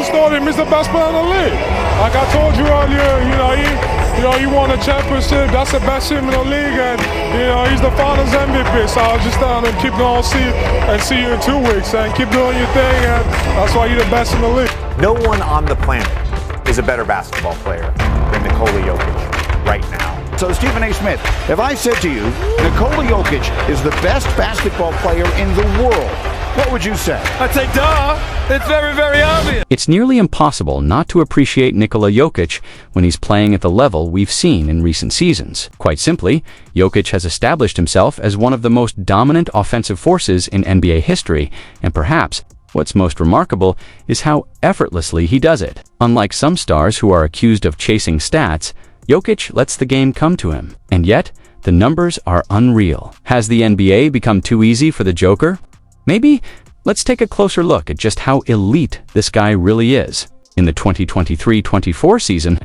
just thought him as the best player in the league. Like I told you earlier, he won a championship. That's the best team in the league, and he's the Finals MVP. So I'll just down and keep going, see you in 2 weeks, and keep doing your thing, and that's why you're the best in the league. No one on the planet is a better basketball player than Nikola Jokic right now. So Stephen A. Smith, if I said to you, Nikola Jokic is the best basketball player in the world, what would you say? I'd say, duh! It's very, very obvious. It's nearly impossible not to appreciate Nikola Jokic when he's playing at the level we've seen in recent seasons. Quite simply, Jokic has established himself as one of the most dominant offensive forces in NBA history, and perhaps what's most remarkable is how effortlessly he does it. Unlike some stars who are accused of chasing stats, Jokic lets the game come to him. And yet, the numbers are unreal. Has the NBA become too easy for the Joker? Maybe. Let's take a closer look at just how elite this guy really is. In the 2023-24 season,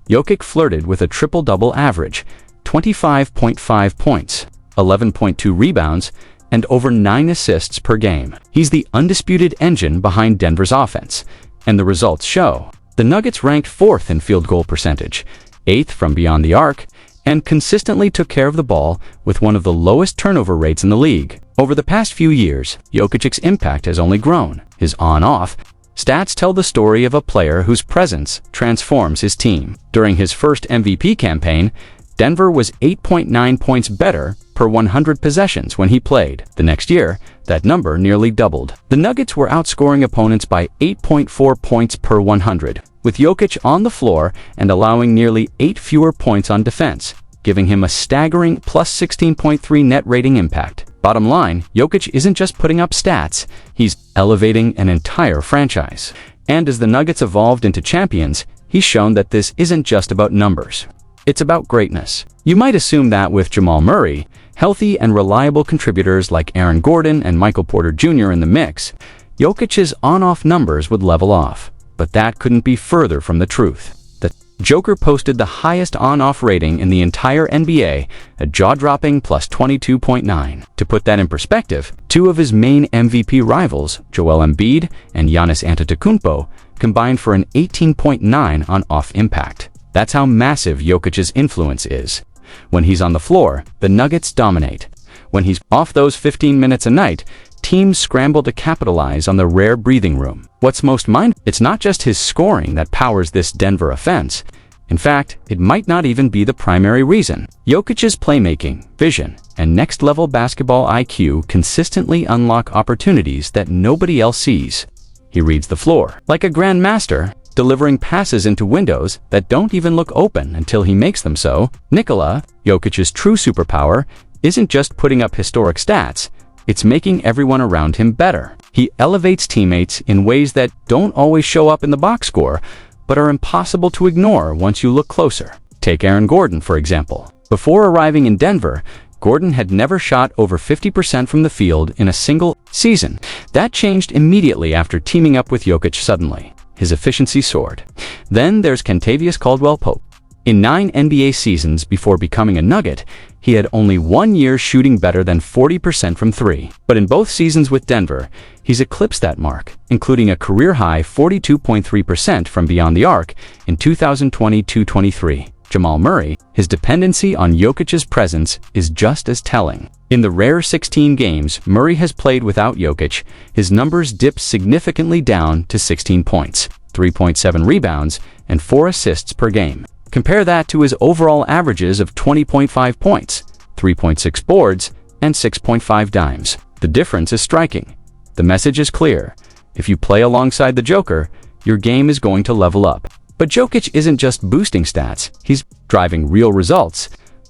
Jokic flirted with a triple-double average, 25.5 points, 11.2 rebounds, and over 9 assists per game. He's the undisputed engine behind Denver's offense, and the results show. The Nuggets ranked 4th in field goal percentage, 8th from beyond the arc, and consistently took care of the ball with one of the lowest turnover rates in the league. Over the past few years, Jokic's impact has only grown. His on-off stats tell the story of a player whose presence transforms his team. During his first MVP campaign, Denver was 8.9 points better per 100 possessions when he played. The next year, that number nearly doubled. The Nuggets were outscoring opponents by 8.4 points per 100, with Jokic on the floor and allowing nearly 8 fewer points on defense, giving him a staggering plus 16.3 net rating impact. Bottom line, Jokic isn't just putting up stats, he's elevating an entire franchise. And as the Nuggets evolved into champions, he's shown that this isn't just about numbers. It's about greatness. You might assume that with Jamal Murray, healthy and reliable contributors like Aaron Gordon and Michael Porter Jr. in the mix, Jokic's on-off numbers would level off. But that couldn't be further from the truth. The Joker posted the highest on-off rating in the entire NBA, a jaw-dropping plus 22.9. To put that in perspective, 2 of his main MVP rivals, Joel Embiid and Giannis Antetokounmpo, combined for an 18.9 on-off impact. That's how massive Jokic's influence is. When he's on the floor, the Nuggets dominate. When he's off those 15 minutes a night, teams scramble to capitalize on the rare breathing room. What's most it's not just his scoring that powers this Denver offense. In fact, it might not even be the primary reason. Jokic's playmaking, vision, and next-level basketball IQ consistently unlock opportunities that nobody else sees. He reads the floor like a grandmaster, delivering passes into windows that don't even look open until he makes them so. Nikola Jokic's true superpower isn't just putting up historic stats, it's making everyone around him better. He elevates teammates in ways that don't always show up in the box score, but are impossible to ignore once you look closer. Take Aaron Gordon, for example. Before arriving in Denver, Gordon had never shot over 50% from the field in a single season. That changed immediately after teaming up with Jokic suddenly. His efficiency soared. Then there's Kentavious Caldwell-Pope. In 9 NBA seasons before becoming a Nugget, he had only 1 year shooting better than 40% from 3. But in both seasons with Denver, he's eclipsed that mark, including a career-high 42.3% from beyond the arc in 2022-23. Jamal Murray, his dependency on Jokic's presence is just as telling. In the rare 16 games Murray has played without Jokic, his numbers dipped significantly down to 16 points, 3.7 rebounds, and 4 assists per game. Compare that to his overall averages of 20.5 points, 3.6 boards, and 6.5 dimes. The difference is striking. The message is clear. If you play alongside the Joker, your game is going to level up. But Jokic isn't just boosting stats, he's driving real results.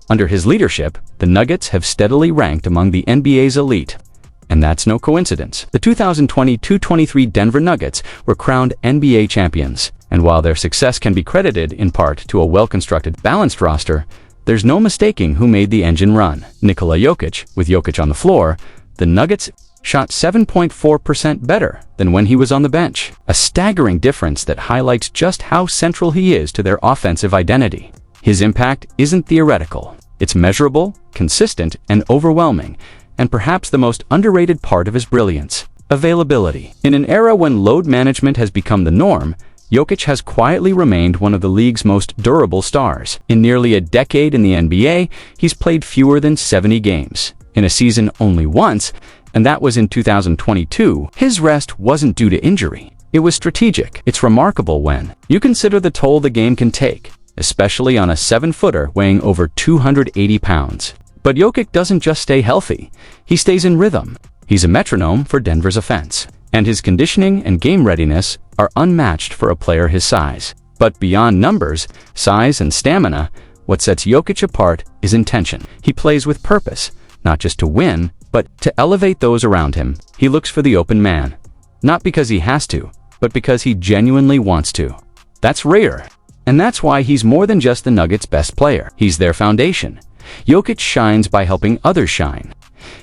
Under his leadership, the Nuggets have steadily ranked among the NBA's elite. And that's no coincidence. The 2022-23 Denver Nuggets were crowned NBA champions. And while their success can be credited in part to a well-constructed, balanced roster, there's no mistaking who made the engine run. Nikola Jokic. With Jokic on the floor, the Nuggets shot 7.4% better than when he was on the bench. A staggering difference that highlights just how central he is to their offensive identity. His impact isn't theoretical. It's measurable, consistent, and overwhelming, and perhaps the most underrated part of his brilliance. Availability. In an era when load management has become the norm, Jokic has quietly remained one of the league's most durable stars. In nearly a decade in the NBA, he's played fewer than 70 games. In a season only once, and that was in 2022, his rest wasn't due to injury. It was strategic. It's remarkable when you consider the toll the game can take, especially on a 7-footer weighing over 280 pounds. But Jokic doesn't just stay healthy. He stays in rhythm. He's a metronome for Denver's offense, and his conditioning and game readiness are unmatched for a player his size. But beyond numbers, size, and stamina, what sets Jokic apart is intention. He plays with purpose, not just to win, but to elevate those around him. He looks for the open man, not because he has to, but because he genuinely wants to. That's rare, and that's why he's more than just the Nuggets' best player. He's their foundation. Jokic shines by helping others shine.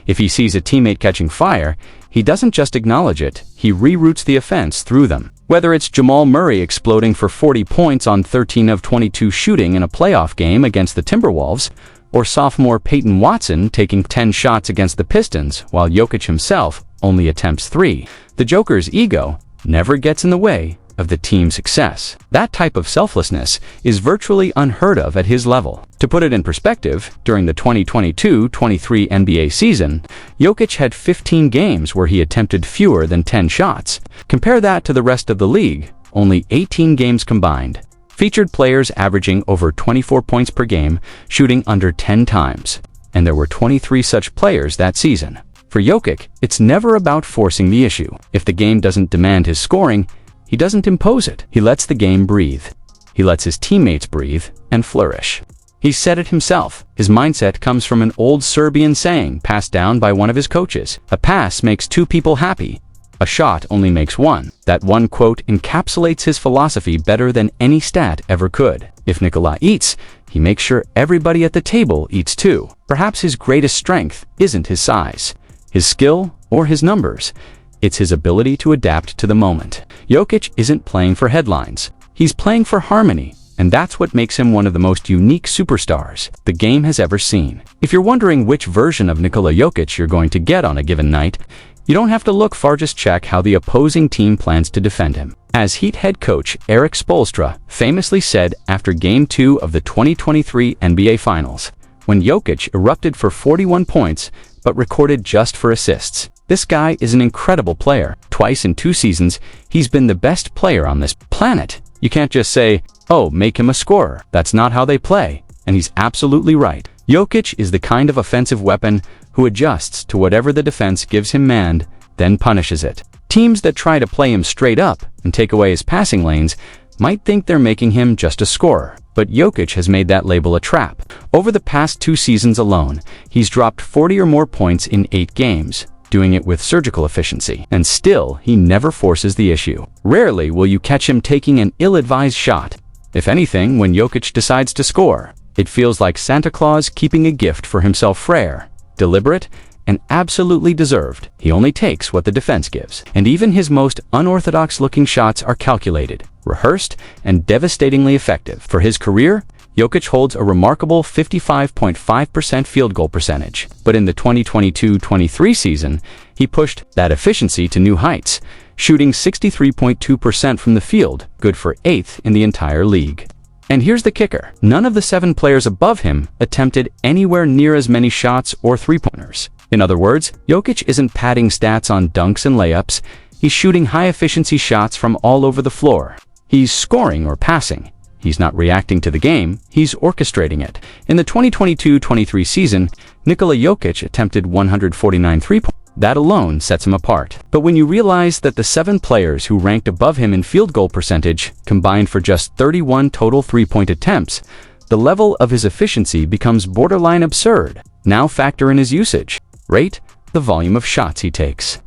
If he sees a teammate catching fire, he doesn't just acknowledge it, he reroutes the offense through them. Whether it's Jamal Murray exploding for 40 points on 13 of 22 shooting in a playoff game against the Timberwolves, or sophomore Peyton Watson taking 10 shots against the Pistons while Jokic himself only attempts 3, the Joker's ego never gets in the way of the team's success. That type of selflessness is virtually unheard of at his level. To put it in perspective, during the 2022-23 NBA season, Jokic had 15 games where he attempted fewer than 10 shots. Compare that to the rest of the league, only 18 games combined. Featured players averaging over 24 points per game, shooting under 10 times. And there were 23 such players that season. For Jokic, it's never about forcing the issue. If the game doesn't demand his scoring, he doesn't impose it. He lets the game breathe. He lets his teammates breathe and flourish. He said it himself. His mindset comes from an old Serbian saying passed down by one of his coaches. A pass makes 2 people happy. A shot only makes 1. That one quote encapsulates his philosophy better than any stat ever could. If Nikola eats, he makes sure everybody at the table eats too. Perhaps his greatest strength isn't his size, his skill, or his numbers. It's his ability to adapt to the moment. Jokic isn't playing for headlines. He's playing for harmony, and that's what makes him one of the most unique superstars the game has ever seen. If you're wondering which version of Nikola Jokic you're going to get on a given night, you don't have to look far, just check how the opposing team plans to defend him. As Heat head coach Erik Spoelstra famously said after Game 2 of the 2023 NBA Finals, when Jokic erupted for 41 points but recorded just 4 assists. This guy is an incredible player. Twice in 2 seasons, he's been the best player on this planet. You can't just say, oh, make him a scorer. That's not how they play. And he's absolutely right. Jokic is the kind of offensive weapon who adjusts to whatever the defense gives him manned, then punishes it. Teams that try to play him straight up and take away his passing lanes might think they're making him just a scorer. But Jokic has made that label a trap. Over the past 2 seasons alone, he's dropped 40 or more points in 8 games. Doing it with surgical efficiency. And still, he never forces the issue. Rarely will you catch him taking an ill-advised shot. If anything, when Jokic decides to score, it feels like Santa Claus keeping a gift for himself rare, deliberate, and absolutely deserved. He only takes what the defense gives. And even his most unorthodox-looking shots are calculated, rehearsed, and devastatingly effective. For his career, Jokic holds a remarkable 55.5% field goal percentage. But in the 2022-23 season, he pushed that efficiency to new heights, shooting 63.2% from the field, good for 8th in the entire league. And here's the kicker. None of the 7 players above him attempted anywhere near as many shots or three-pointers. In other words, Jokic isn't padding stats on dunks and layups. He's shooting high-efficiency shots from all over the floor. He's scoring or passing. He's not reacting to the game, he's orchestrating it. In the 2022-23 season, Nikola Jokic attempted 149 three-pointers. That alone sets him apart. But when you realize that the 7 players who ranked above him in field goal percentage combined for just 31 total three-point attempts, the level of his efficiency becomes borderline absurd. Now factor in his usage rate, the volume of shots he takes,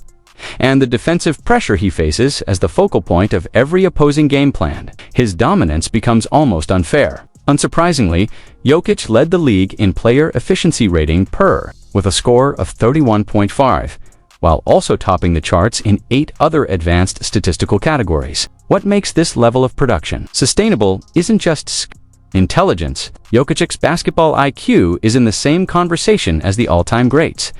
and the defensive pressure he faces as the focal point of every opposing game plan. His dominance becomes almost unfair. Unsurprisingly, Jokic led the league in player efficiency rating per, with a score of 31.5, while also topping the charts in 8 other advanced statistical categories. What makes this level of production sustainable isn't just intelligence. Jokic's basketball IQ is in the same conversation as the all-time greats.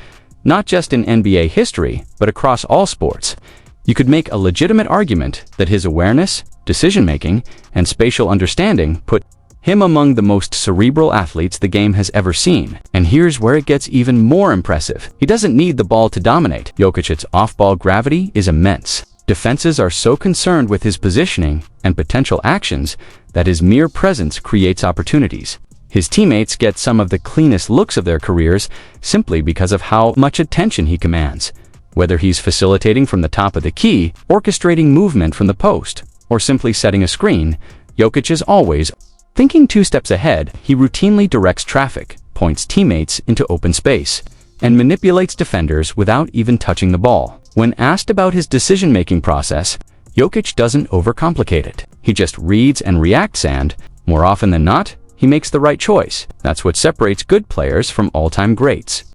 not just in NBA history, but across all sports. You could make a legitimate argument that his awareness, decision-making, and spatial understanding put him among the most cerebral athletes the game has ever seen. And here's where it gets even more impressive. He doesn't need the ball to dominate. Jokic's off-ball gravity is immense. Defenses are so concerned with his positioning and potential actions that his mere presence creates opportunities. His teammates get some of the cleanest looks of their careers simply because of how much attention he commands. Whether he's facilitating from the top of the key, orchestrating movement from the post, or simply setting a screen, Jokic is always thinking 2 steps ahead. He routinely directs traffic, points teammates into open space, and manipulates defenders without even touching the ball. When asked about his decision-making process, Jokic doesn't overcomplicate it. He just reads and reacts, and, more often than not, he makes the right choice. That's what separates good players from all-time greats.